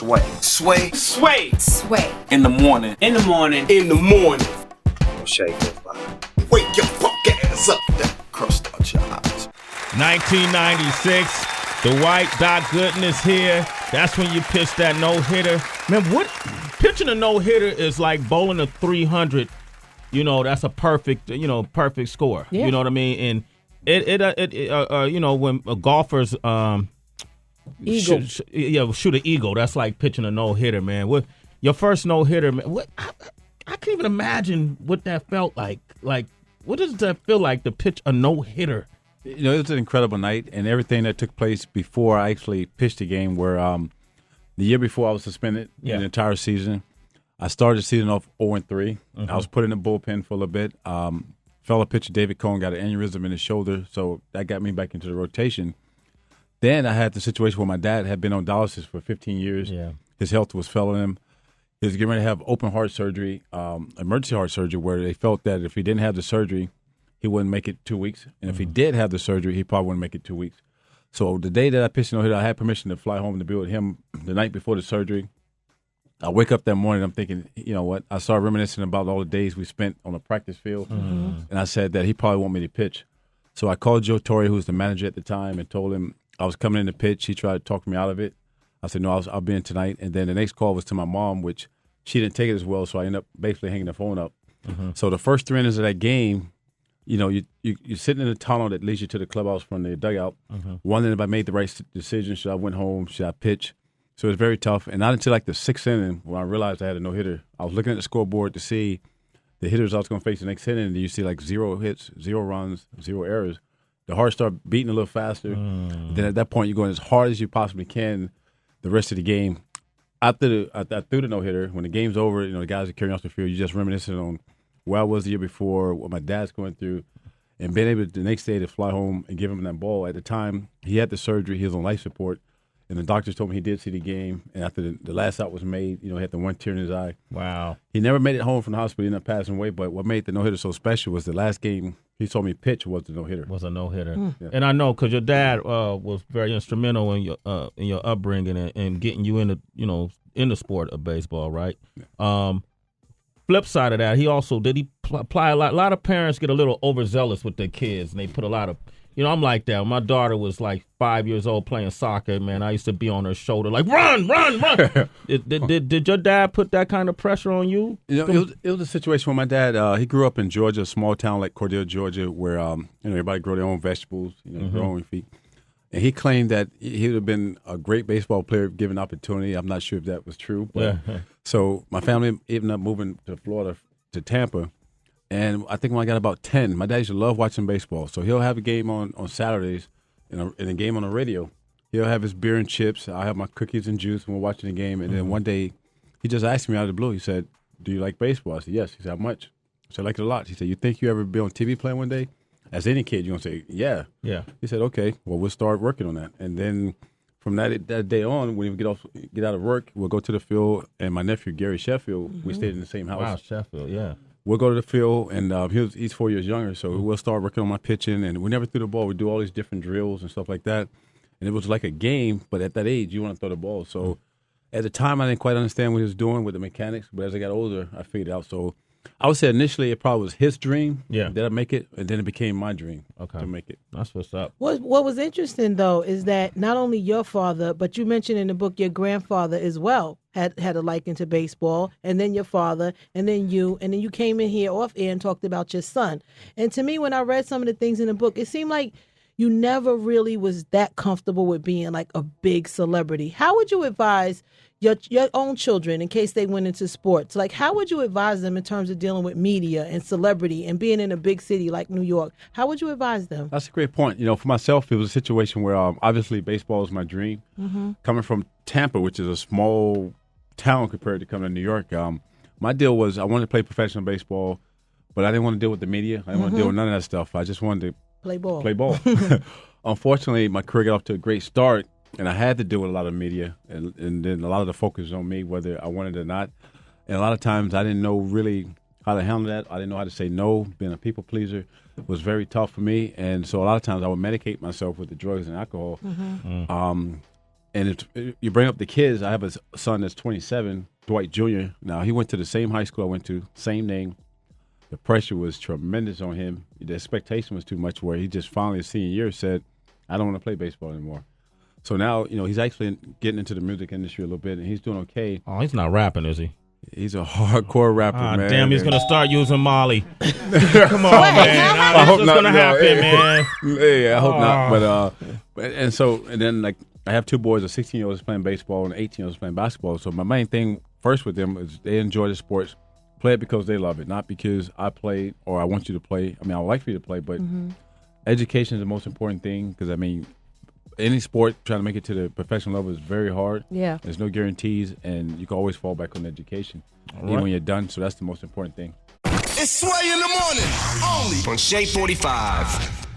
Sway. Sway. Sway. Sway. In the morning. In the morning. In the morning. Shake goes by. Wake your punk ass up. That crust out your eyes. 1996. The white Doc Gooden is here. That's when you pitch that no-hitter. Man, pitching a no-hitter is like bowling a 300. You know, that's a perfect score. Yeah. You know what I mean? And when golfers Eagle. shoot an eagle, that's like pitching a no-hitter, man. What your first no-hitter, man? I can't even imagine what that felt like. Like, what does that feel like to pitch a no-hitter? You know, it was an incredible night, and everything that took place before I actually pitched the game where the year before I was suspended the entire season. I started the season off 0-3. Mm-hmm. I was put in the bullpen for a little bit. Fellow pitcher David Cohn got an aneurysm in his shoulder, so that got me back into the rotation. Then I had the situation where my dad had been on dialysis for 15 years. Yeah. His health was failing him. He was getting ready to have open heart surgery, emergency heart surgery, where they felt that if he didn't have the surgery, he wouldn't make it 2 weeks. And if he did have the surgery, he probably wouldn't make it 2 weeks. So the day that I pitched no hitter, I had permission to fly home to be with him the night before the surgery. I wake up that morning, I'm thinking, you know what? I started reminiscing about all the days we spent on the practice field. Mm-hmm. And I said that he probably want me to pitch. So I called Joe Torey, who was the manager at the time, and told him I was coming in to pitch. He tried to talk me out of it. I said, no, I'll be in tonight. And then the next call was to my mom, which she didn't take it as well, so I ended up basically hanging the phone up. Mm-hmm. So the first 3 innings of that game, you know, you're sitting in the tunnel that leads you to the clubhouse from the dugout, wondering if I made the right decision. Should I went home? Should I pitch? So it was very tough. And not until like the 6th inning when I realized I had a no-hitter, I was looking at the scoreboard to see the hitters I was going to face the next inning, and you see like 0 hits, 0 runs, 0 errors. The heart started beating a little faster. Then at that point, you're going as hard as you possibly can the rest of the game. I threw the no-hitter. When the game's over, you know, the guys are carrying off the field. You're just reminiscing on where I was the year before, what my dad's going through, and being able to, the next day to fly home and give him that ball. At the time, he had the surgery. He was on life support, and the doctors told me he did see the game. And after the last out was made, you know, he had the one tear in his eye. Wow. He never made it home from the hospital. He ended up passing away. But what made the no-hitter so special was the last game he told me pitch was the no-hitter. Was a no-hitter. Yeah. And I know because your dad was very instrumental in your upbringing and getting you into, you know, in the sport of baseball, right? Yeah. Flip side of that, he also did apply a lot. A lot of parents get a little overzealous with their kids, and they put a lot of, you know, I'm like that. When my daughter was like 5 years old playing soccer, man, I used to be on her shoulder like, run. Did your dad put that kind of pressure on you? You know, it was a situation where my dad, he grew up in Georgia, a small town like Cordell, Georgia, where you know, everybody grow their own vegetables, you know, grow their own feet. And he claimed that he would have been a great baseball player given opportunity. I'm not sure if that was true. But so my family ended up moving to Florida, to Tampa. And I think when I got about 10, my dad used to love watching baseball. So he'll have a game on Saturdays and a game on the radio. He'll have his beer and chips. I'll have my cookies and juice when we're watching the game. And then one day he just asked me out of the blue. He said, do you like baseball? I said, yes. He said, how much? I said, I like it a lot. He said, you think you ever be on TV playing one day? As any kid, you're going to say, yeah. Yeah. He said, okay, well, we'll start working on that. And then from that day on, when we get out of work, we'll go to the field. And my nephew, Gary Sheffield, we stayed in the same house. Wow, Sheffield, yeah. We'll go to the field, and he's 4 years younger, so we'll start working on my pitching. And we never threw the ball. We do all these different drills and stuff like that. And it was like a game, but at that age, you want to throw the ball. So at the time, I didn't quite understand what he was doing with the mechanics. But as I got older, I figured it out. So I would say initially it probably was his dream that I make it, and then it became my dream to make it. That's what's up. What was interesting, though, is that not only your father, but you mentioned in the book your grandfather as well had a liking to baseball, and then your father, and then you came in here off air and talked about your son. And to me, when I read some of the things in the book, it seemed like you never really was that comfortable with being like a big celebrity. How would you advise your own children in case they went into sports? Like, how would you advise them in terms of dealing with media and celebrity and being in a big city like New York? How would you advise them? That's a great point. You know, for myself, it was a situation where obviously baseball is my dream. Coming from Tampa, which is a small town compared to coming to New York, my deal was I wanted to play professional baseball, but I didn't want to deal with the media. I didn't want to deal with none of that stuff. I just wanted to play ball. Unfortunately, my career got off to a great start, and I had to deal with a lot of media, and then a lot of the focus was on me, whether I wanted it or not. And a lot of times I didn't know really how to handle that. I didn't know how to say no. Being a people pleaser was very tough for me, and so a lot of times I would medicate myself with the drugs and alcohol. And if you bring up the kids, I have a son that's 27, Dwight Jr. Now, he went to the same high school I went to, same name. The pressure was tremendous on him. The expectation was too much where he just finally, his senior year, said, I don't want to play baseball anymore. So now, he's actually getting into the music industry a little bit, and he's doing okay. Oh, he's not rapping, is he? He's a hardcore rapper, man. Damn, he's going to start using Molly. Come on, man. I hope not. What's going to happen, man? Yeah, I hope not. And then, like, I have two boys, a 16-year-old playing baseball and an 18-year-old playing basketball. So my main thing first with them is they enjoy the sports. Play it because they love it, not because I played or I want you to play. I mean, I would like for you to play, but education is the most important thing because, I mean, any sport trying to make it to the professional level is very hard. Yeah. There's no guarantees, and you can always fall back on education, even when you're done. So that's the most important thing. It's Sway in the morning, only on Shea 45.